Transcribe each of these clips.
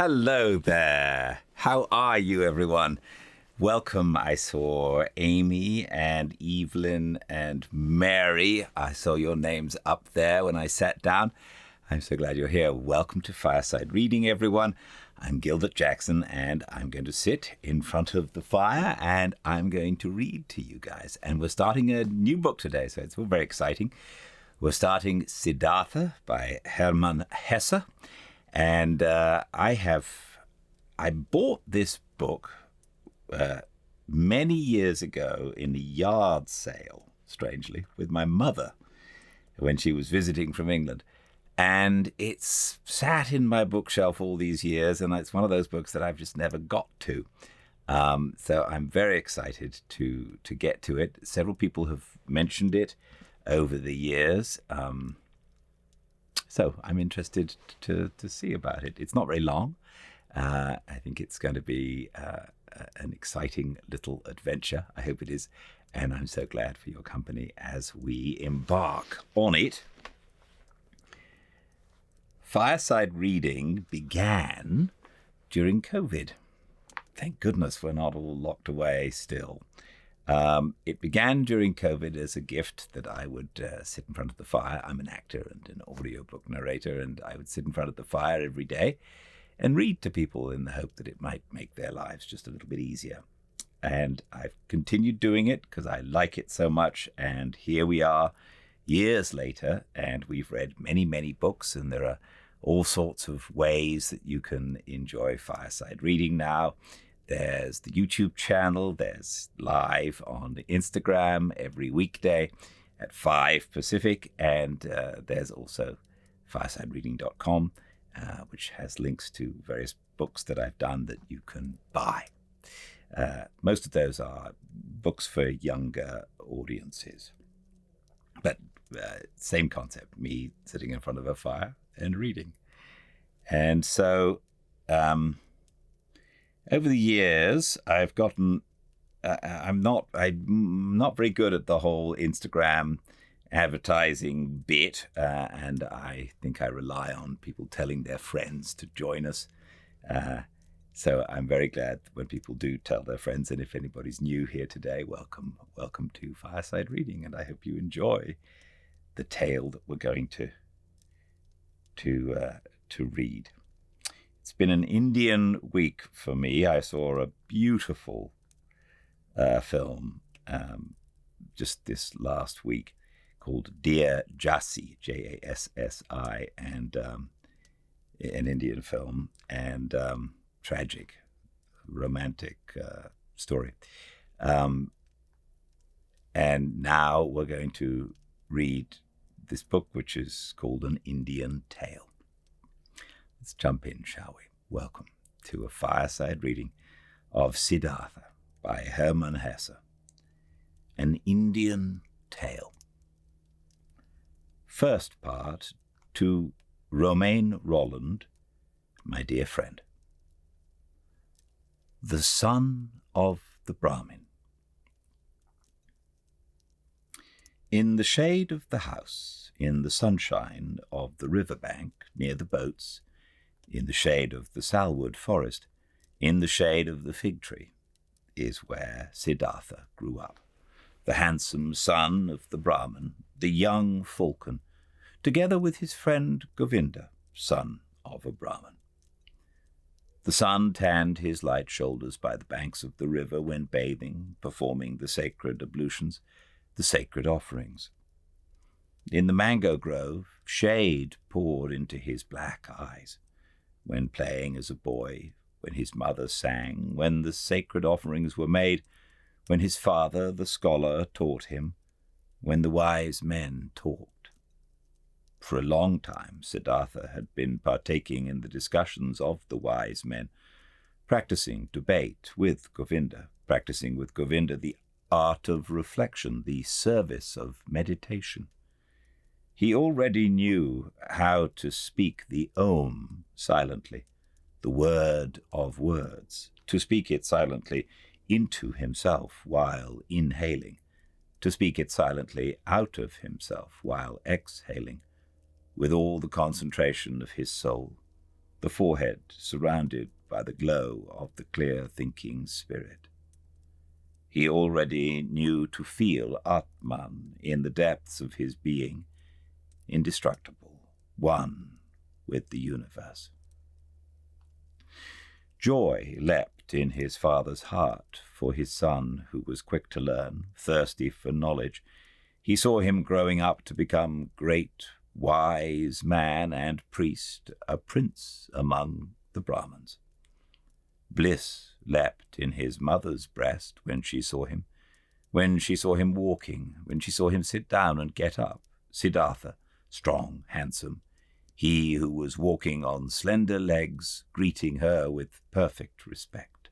Hello there. How are you, everyone? Welcome. I saw Amy and Evelyn and Mary. I saw your names up there when I sat down. I'm so glad you're here. Welcome to Fireside Reading, everyone. I'm Gildart Jackson, and I'm going to sit in front of the fire, and I'm going to read to you guys. And we're starting a new book today, so it's all very exciting. We're starting Siddhartha by Hermann Hesse. And I bought this book many years ago in a yard sale, strangely, with my mother when she was visiting from England. And it's sat in my bookshelf all these years, and it's one of those books that I've just never got to. So I'm very excited to get to it. Several people have mentioned it over the years. So I'm interested to see about it. It's not very long. I think it's going to be an exciting little adventure. I hope it is. And I'm so glad for your company as we embark on it. Fireside Reading began during COVID. Thank goodness we're not all locked away still. It began during COVID as a gift that I would sit in front of the fire. I'm an actor and an audiobook narrator, and I would sit in front of the fire every day and read to people in the hope that it might make their lives just a little bit easier. And I've continued doing it because I like it so much. And here we are years later, and we've read many, many books, and there are all sorts of ways that you can enjoy Fireside Reading now. There's the YouTube channel, there's live on Instagram every weekday at 5 Pacific, and there's also firesidereading.com, which has links to various books that I've done that you can buy. Most of those are books for younger audiences. But same concept, me sitting in front of a fire and reading. And so over the years, I've gotten, I'm not very good at the whole Instagram advertising bit, and I think I rely on people telling their friends to join us. So I'm very glad when people do tell their friends, and if anybody's new here today, welcome to Fireside Reading, and I hope you enjoy the tale that we're going to read. It's been an Indian week for me. I saw a beautiful film just this last week called Dear Jassi, Jassi, and an Indian film, and tragic, romantic story. And now we're going to read this book, which is called An Indian Tale. Let's jump in, shall we? Welcome to a Fireside Reading of Siddhartha by Hermann Hesse. An Indian Tale. First part, to Romain Rolland, my dear friend. The son of the Brahmin. In the shade of the house, in the sunshine of the riverbank near the boats, in the shade of the salwood forest, in the shade of the fig tree, is where Siddhartha grew up, the handsome son of the Brahmin, the young falcon, together with his friend Govinda, son of a Brahmin. The sun tanned his light shoulders by the banks of the river when bathing, performing the sacred ablutions, the sacred offerings. In the mango grove, shade poured into his black eyes. When playing as a boy, when his mother sang, when the sacred offerings were made, when his father, the scholar, taught him, when the wise men talked. For a long time, Siddhartha had been partaking in the discussions of the wise men, practicing debate with Govinda, practicing with Govinda the art of reflection, the service of meditation. He already knew how to speak the Om silently, the word of words, to speak it silently into himself while inhaling, to speak it silently out of himself while exhaling, with all the concentration of his soul, the forehead surrounded by the glow of the clear-thinking spirit. He already knew to feel Atman in the depths of his being, indestructible, one with the universe. Joy leapt in his father's heart for his son, who was quick to learn, thirsty for knowledge. He saw him growing up to become great, wise man and priest, a prince among the Brahmins. Bliss leapt in his mother's breast when she saw him walking, when she saw him sit down and get up, Siddhartha, strong, handsome, he who was walking on slender legs, greeting her with perfect respect.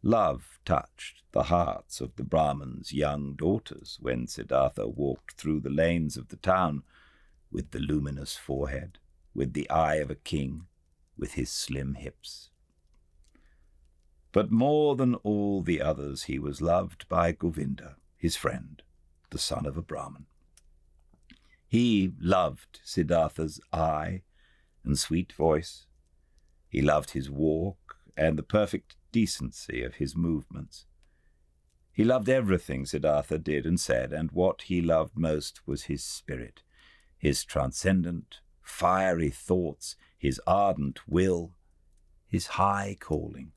Love touched the hearts of the Brahmins' young daughters when Siddhartha walked through the lanes of the town with the luminous forehead, with the eye of a king, with his slim hips. But more than all the others, he was loved by Govinda, his friend, the son of a Brahmin. He loved Siddhartha's eye and sweet voice. He loved his walk and the perfect decency of his movements. He loved everything Siddhartha did and said, and what he loved most was his spirit, his transcendent, fiery thoughts, his ardent will, his high calling.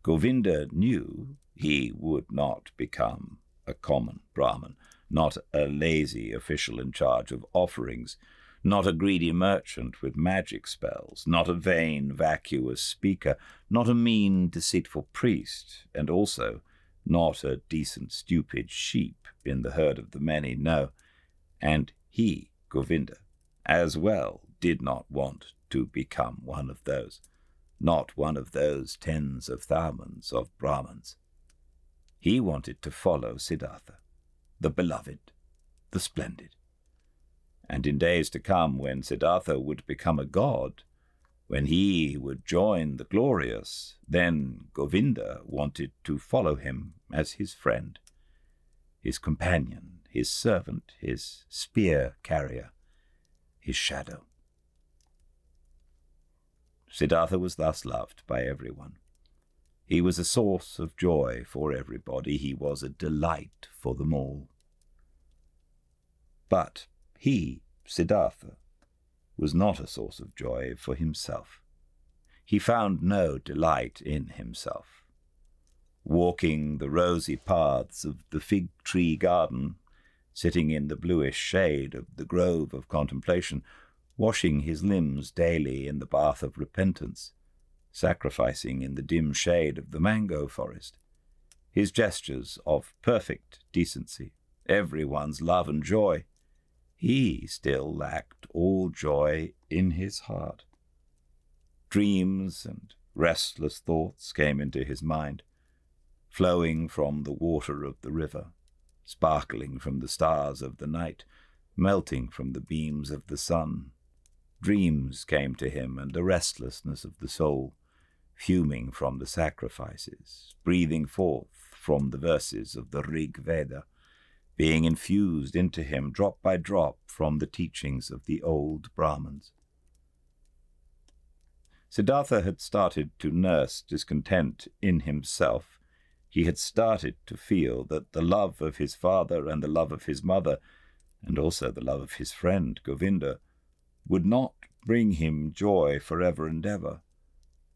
Govinda knew he would not become a common Brahmin, not a lazy official in charge of offerings, not a greedy merchant with magic spells, not a vain, vacuous speaker, not a mean, deceitful priest, and also not a decent, stupid sheep in the herd of the many, no. And he, Govinda, as well, did not want to become one of those, not one of those tens of thousands of Brahmins. He wanted to follow Siddhartha, the beloved, the splendid. And in days to come, when Siddhartha would become a god, when he would join the glorious, then Govinda wanted to follow him as his friend, his companion, his servant, his spear carrier, his shadow. Siddhartha was thus loved by everyone. He was a source of joy for everybody. He was a delight for them all. But he, Siddhartha, was not a source of joy for himself. He found no delight in himself. Walking the rosy paths of the fig tree garden, sitting in the bluish shade of the grove of contemplation, washing his limbs daily in the bath of repentance, sacrificing in the dim shade of the mango forest, his gestures of perfect decency, everyone's love and joy, he still lacked all joy in his heart. Dreams and restless thoughts came into his mind, flowing from the water of the river, sparkling from the stars of the night, melting from the beams of the sun. Dreams came to him, and the restlessness of the soul, fuming from the sacrifices, breathing forth from the verses of the Rig Veda, being infused into him drop by drop from the teachings of the old Brahmins. Siddhartha had started to nurse discontent in himself. He had started to feel that the love of his father and the love of his mother, and also the love of his friend Govinda, would not bring him joy forever and ever,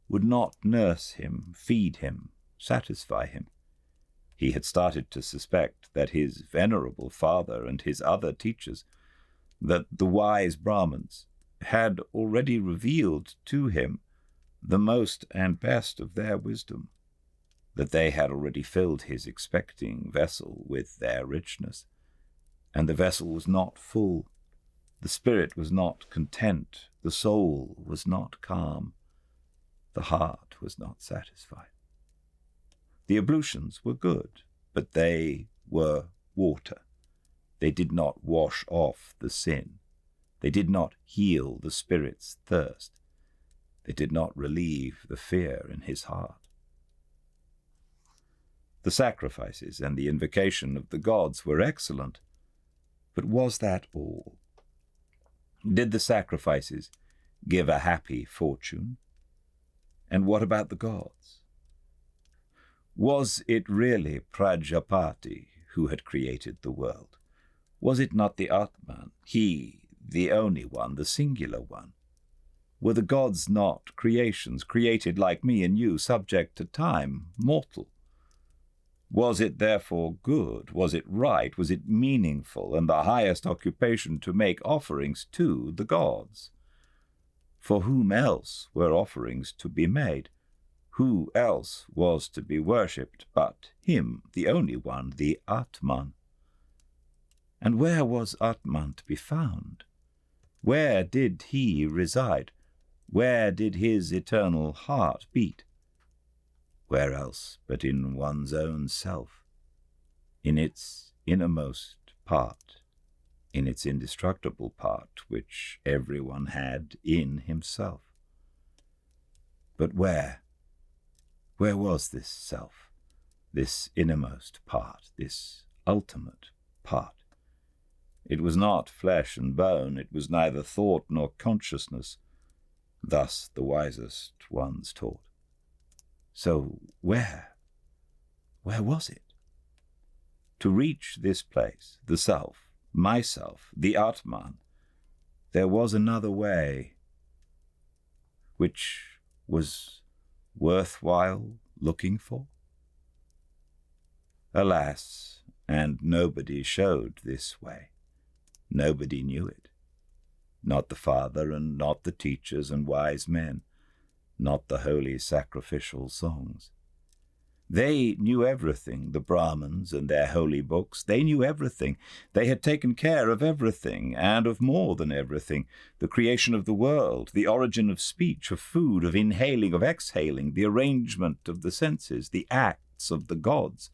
would not nurse him, feed him, satisfy him. He had started to suspect that his venerable father and his other teachers, that the wise Brahmins, had already revealed to him the most and best of their wisdom, that they had already filled his expecting vessel with their richness, and the vessel was not full, the spirit was not content, the soul was not calm, the heart was not satisfied. The ablutions were good, but they were water. They did not wash off the sin. They did not heal the spirit's thirst. They did not relieve the fear in his heart. The sacrifices and the invocation of the gods were excellent, but was that all? Did the sacrifices give a happy fortune? And what about the gods? Was it really Prajapati who had created the world? Was it not the Atman, he, the only one, the singular one? Were the gods not creations, created like me and you, subject to time, mortal? Was it therefore good? Was it right? Was it meaningful and the highest occupation to make offerings to the gods? For whom else were offerings to be made? Who else was to be worshipped but him, the only one, the Atman? And where was Atman to be found? Where did he reside? Where did his eternal heart beat? Where else but in one's own self, in its innermost part, in its indestructible part, which everyone had in himself? But where was this self, this innermost part, this ultimate part? It was not flesh and bone, it was neither thought nor consciousness. Thus the wisest ones taught. So where was it? To reach this place, the self, myself, the Atman, there was another way, which was worthwhile looking for? Alas, and nobody showed this way. Nobody knew it. Not the Father, and not the teachers and wise men, not the holy sacrificial songs. They knew everything, the Brahmins and their holy books. They knew everything. They had taken care of everything, and of more than everything. The creation of the world, the origin of speech, of food, of inhaling, of exhaling, the arrangement of the senses, the acts of the gods.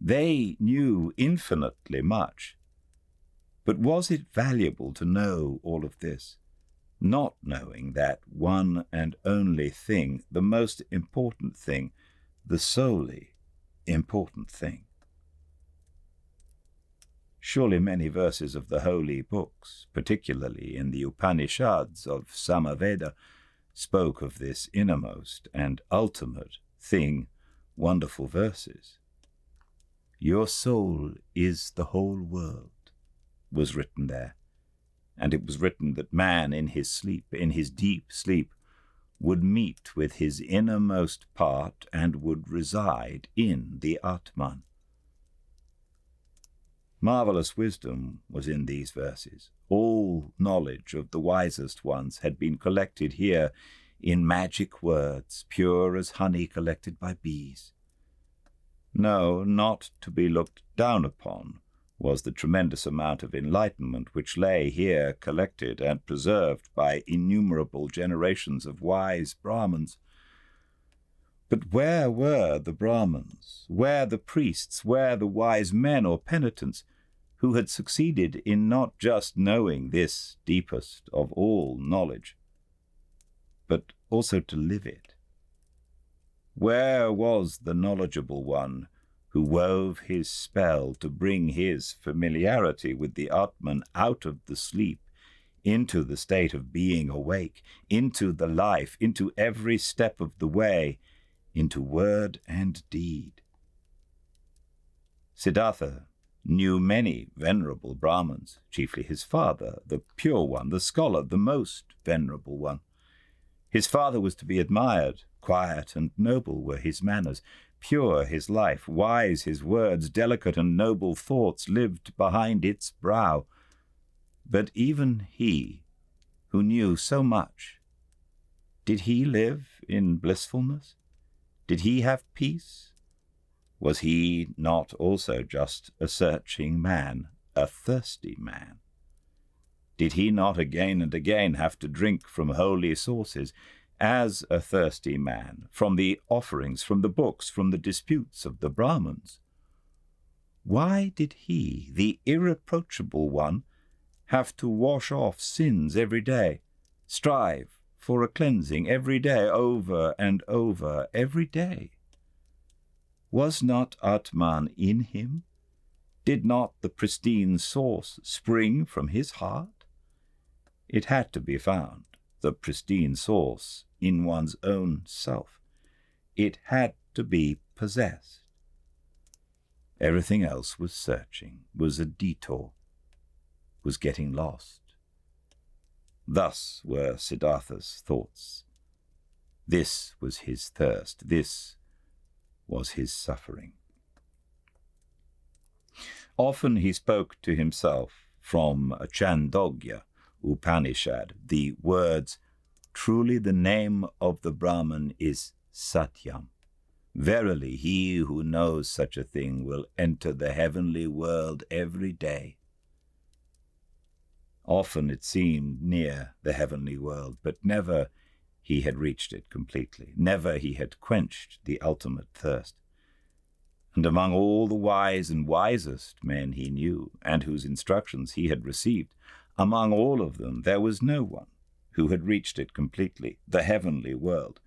They knew infinitely much. But was it valuable to know all of this, not knowing that one and only thing, the most important thing, the solely important thing? Surely many verses of the holy books, particularly in the Upanishads of Samaveda, spoke of this innermost and ultimate thing, wonderful verses. Your soul is the whole world, was written there, and it was written that man in his sleep, in his deep sleep, would meet with his innermost part and would reside in the Atman. Marvelous wisdom was in these verses. All knowledge of the wisest ones had been collected here in magic words, pure as honey collected by bees. No, not to be looked down upon was the tremendous amount of enlightenment which lay here collected and preserved by innumerable generations of wise Brahmins. But where were the Brahmins? Where the priests? Where the wise men or penitents who had succeeded in not just knowing this deepest of all knowledge, but also to live it? Where was the knowledgeable one who wove his spell to bring his familiarity with the Atman out of the sleep, into the state of being awake, into the life, into every step of the way, into word and deed? Siddhartha knew many venerable Brahmins, chiefly his father, the pure one, the scholar, the most venerable one. His father was to be admired. Quiet and noble were his manners, pure his life, wise his words, delicate and noble thoughts lived behind its brow. But even he, who knew so much, did he live in blissfulness? Did he have peace? Was he not also just a searching man, a thirsty man? Did he not again and again have to drink from holy sources, as a thirsty man, from the offerings, from the books, from the disputes of the Brahmins? Why did he, the irreproachable one, have to wash off sins every day, strive for a cleansing every day, over and over, every day? Was not Atman in him? Did not the pristine source spring from his heart? It had to be found. the pristine source in one's own self. It had to be possessed. Everything else was searching, was a detour, was getting lost. Thus were Siddhartha's thoughts. This was his thirst. This was his suffering. Often he spoke to himself from a Chandogya Upanishad the words, "Truly the name of the Brahman is Satyam. Verily he who knows such a thing will enter the heavenly world every day." Often it seemed near the heavenly world, but never he had reached it completely. Never he had quenched the ultimate thirst. And among all the wise and wisest men he knew, and whose instructions he had received, among all of them there was no one who had reached it completely, the heavenly world,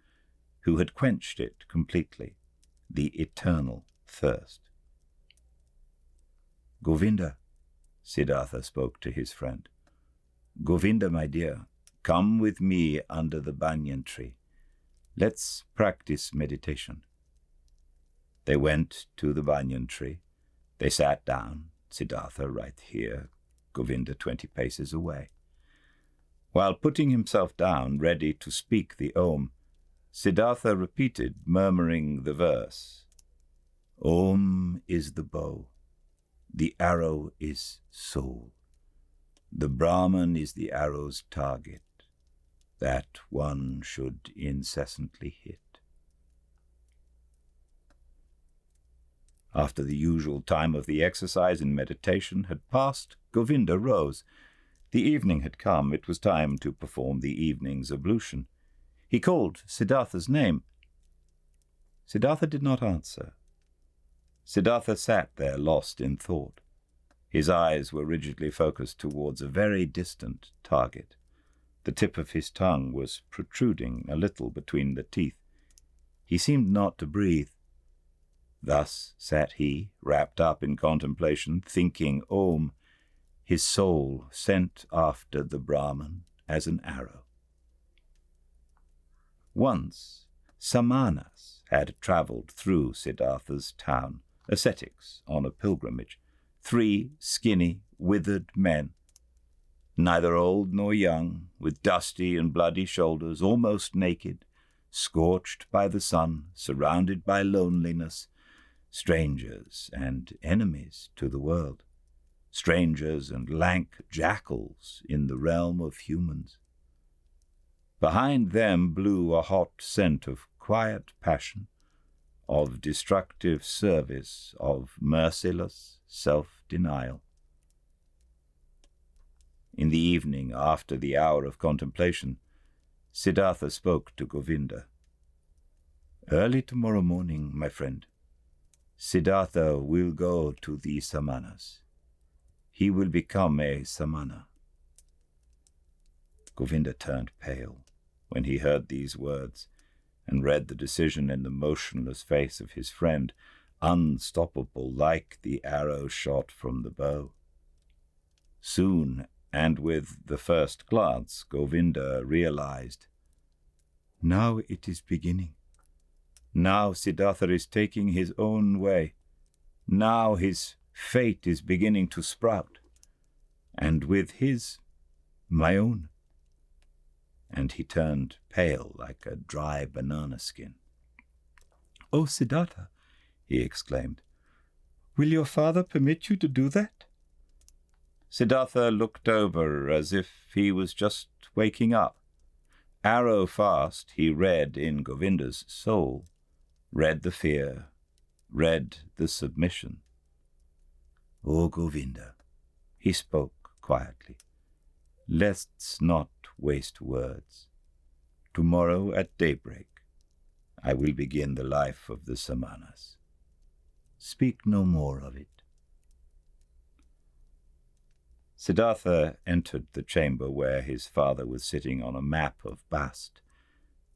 who had quenched it completely, the eternal thirst. "Govinda," Siddhartha spoke to his friend. "Govinda, my dear, come with me under the banyan tree. Let's practice meditation." They went to the banyan tree. They sat down, Siddhartha right here, Govinda 20 paces away. While putting himself down, ready to speak the Om, Siddhartha repeated, murmuring the verse, "Om is the bow, the arrow is soul. The Brahman is the arrow's target, that one should incessantly hit." After the usual time of the exercise and meditation had passed, Govinda rose. The evening had come. It was time to perform the evening's ablution. He called Siddhartha's name. Siddhartha did not answer. Siddhartha sat there lost in thought. His eyes were rigidly focused towards a very distant target. The tip of his tongue was protruding a little between the teeth. He seemed not to breathe. Thus sat he, wrapped up in contemplation, thinking Om, his soul sent after the Brahman as an arrow. Once, Samanas had travelled through Siddhartha's town, ascetics on a pilgrimage, 3 skinny, withered men, neither old nor young, with dusty and bloody shoulders, almost naked, scorched by the sun, surrounded by loneliness, strangers and enemies to the world, strangers and lank jackals in the realm of humans. Behind them blew a hot scent of quiet passion, of destructive service, of merciless self-denial. In the evening, after the hour of contemplation, Siddhartha spoke to Govinda. "Early tomorrow morning, my friend, Siddhartha will go to the Samanas. He will become a Samana." Govinda turned pale when he heard these words and read the decision in the motionless face of his friend, unstoppable like the arrow shot from the bow. Soon, and with the first glance, Govinda realized, now it is beginning. Now Siddhartha is taking his own way. Now his fate is beginning to sprout. And with his, my own. And he turned pale like a dry banana skin. "Oh, Siddhartha," he exclaimed, "will your father permit you to do that?" Siddhartha looked over as if he was just waking up. Arrow fast, he read in Govinda's soul, read the fear, read the submission. "Oh, Govinda," he spoke quietly, "let's not waste words. Tomorrow at daybreak, I will begin the life of the Samanas. Speak no more of it." Siddhartha entered the chamber where his father was sitting on a map of bast,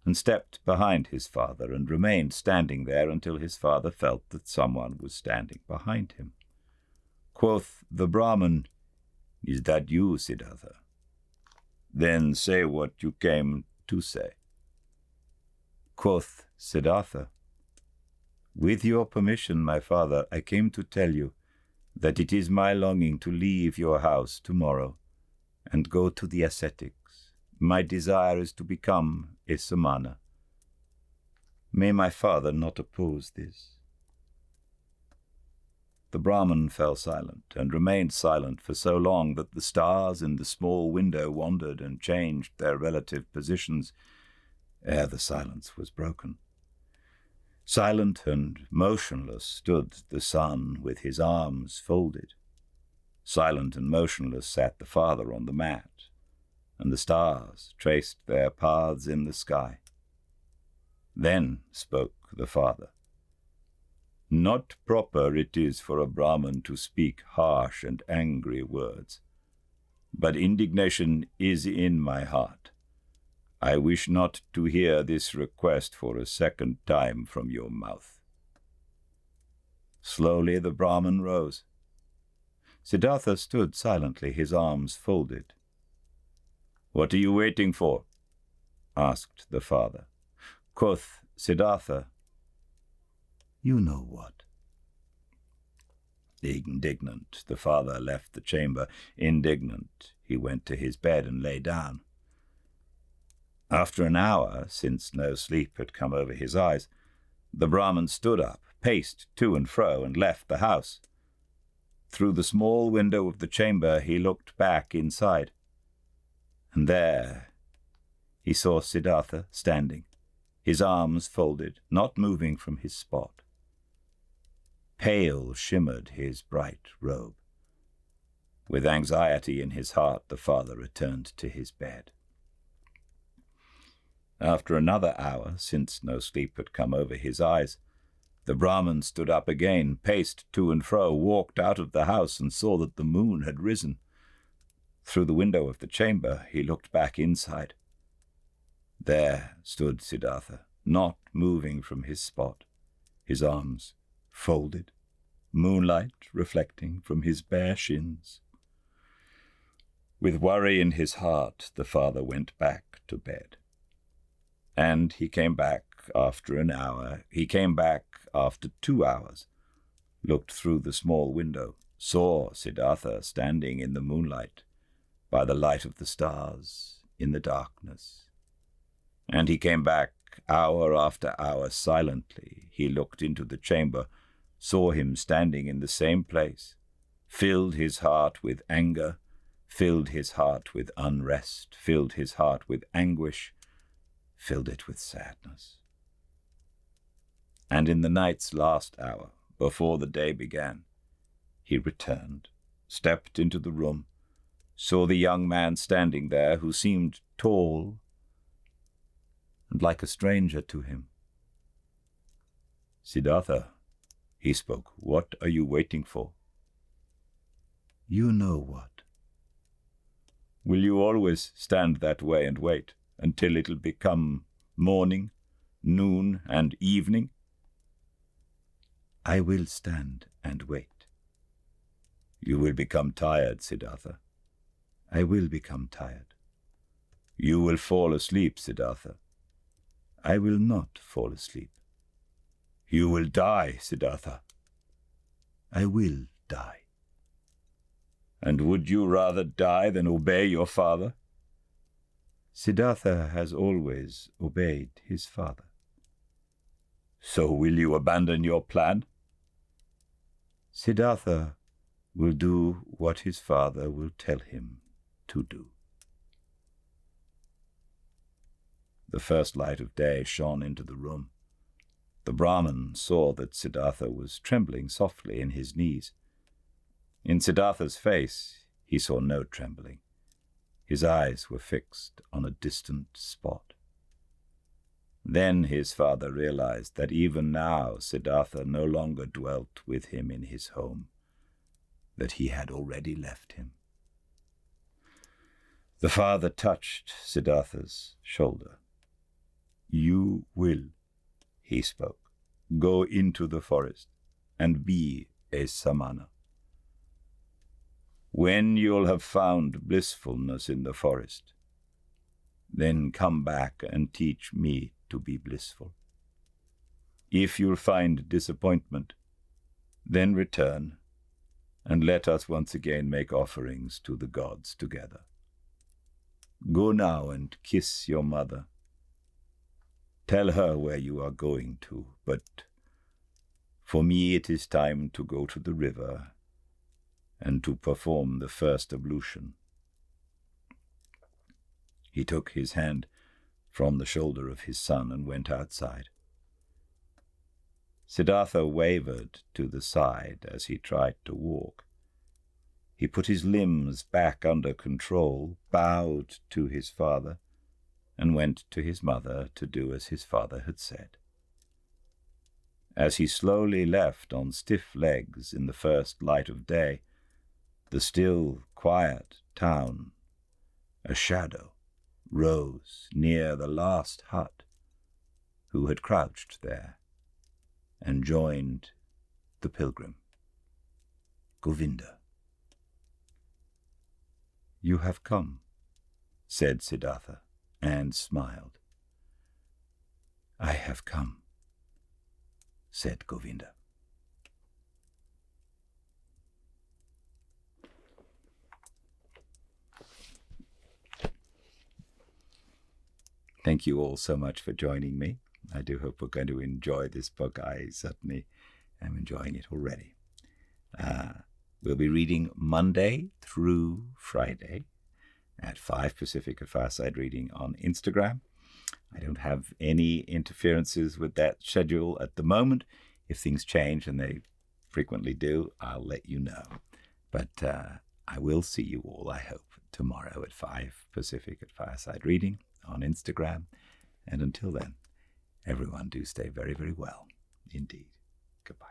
and stepped behind his father and remained standing there until his father felt that someone was standing behind him. Quoth the Brahman, "Is that you, Siddhartha?" Then say what you came to say. Quoth Siddhartha, with your permission, my father, I came to tell you that it is my longing to leave your house tomorrow and go to the ascetics. My desire is to become a samana. May my father not oppose this. The Brahmin fell silent, and remained silent for so long that the stars in the small window wandered and changed their relative positions ere the silence was broken. Silent and motionless stood the son with his arms folded. Silent and motionless sat the father on the mat, and the stars traced their paths in the sky. Then spoke the father. Not proper it is for a Brahmin to speak harsh and angry words, but indignation is in my heart. I wish not to hear this request for a second time from your mouth. Slowly the Brahmin rose. Siddhartha stood silently, his arms folded. What are you waiting for? Asked the father. Quoth Siddhartha, you know what. Indignant, the father left the chamber. Indignant, he went to his bed and lay down. After an hour, since no sleep had come over his eyes, the Brahmin stood up, paced to and fro, and left the house. Through the small window of the chamber he looked back inside, and there he saw Siddhartha standing, his arms folded, not moving from his spot. Pale shimmered his bright robe. With anxiety in his heart, the father returned to his bed. After another hour, since no sleep had come over his eyes, the Brahmin stood up again, paced to and fro, walked out of the house, and saw that the moon had risen. Through the window of the chamber he looked back inside. There stood Siddhartha, not moving from his spot, his arms folded, moonlight reflecting from his bare shins. With worry in his heart, the father went back to bed. And he came back after an hour. He came back after 2 hours, looked through the small window, saw Siddhartha standing in the moonlight, by the light of the stars, in the darkness. And he came back hour after hour silently. He looked into the chamber, saw him standing in the same place, filled his heart with anger, filled his heart with unrest, filled his heart with anguish, filled it with sadness. And in the night's last hour, before the day began, he returned, stepped into the room, saw the young man standing there who seemed tall and like a stranger to him. Siddhartha, he spoke, what are you waiting for? You know what. Will you always stand that way and wait until it'll become morning, noon, and evening? I will stand and wait. You will become tired, Siddhartha. I will become tired. You will fall asleep, Siddhartha. I will not fall asleep. You will die, Siddhartha. I will die. And would you rather die than obey your father? Siddhartha has always obeyed his father. So will you abandon your plan? Siddhartha will do what his father will tell him to do. The first light of day shone into the room. The Brahmin saw that Siddhartha was trembling softly in his knees. In Siddhartha's face he saw no trembling. His eyes were fixed on a distant spot. Then his father realized that even now Siddhartha no longer dwelt with him in his home, that he had already left him. The father touched Siddhartha's shoulder. You will, he spoke, go into the forest and be a samana. When you'll have found blissfulness in the forest, then come back and teach me to be blissful. If you'll find disappointment, then return, and let us once again make offerings to the gods together. Go now and kiss your mother. Tell her where you are going to, but for me it is time to go to the river and to perform the first ablution. He took his hand from the shoulder of his son and went outside. Siddhartha wavered to the side as he tried to walk. He put his limbs back under control, bowed to his father, and went to his mother to do as his father had said. As he slowly left on stiff legs in the first light of day, the still, quiet town, a shadow rose near the last hut, who had crouched there and joined the pilgrim, Govinda. "You have come," said Siddhartha, and smiled. "I have come," said Govinda. Thank you all so much for joining me. I do hope we're going to enjoy this book. I certainly am enjoying it already. We'll be reading Monday through Friday at 5 Pacific at Fireside Reading on Instagram. I don't have any interferences with that schedule at the moment. If things change, and they frequently do, I'll let you know. But I will see you all, I hope, tomorrow at 5 Pacific at Fireside Reading on Instagram. And until then, everyone do stay very, very well indeed. Goodbye.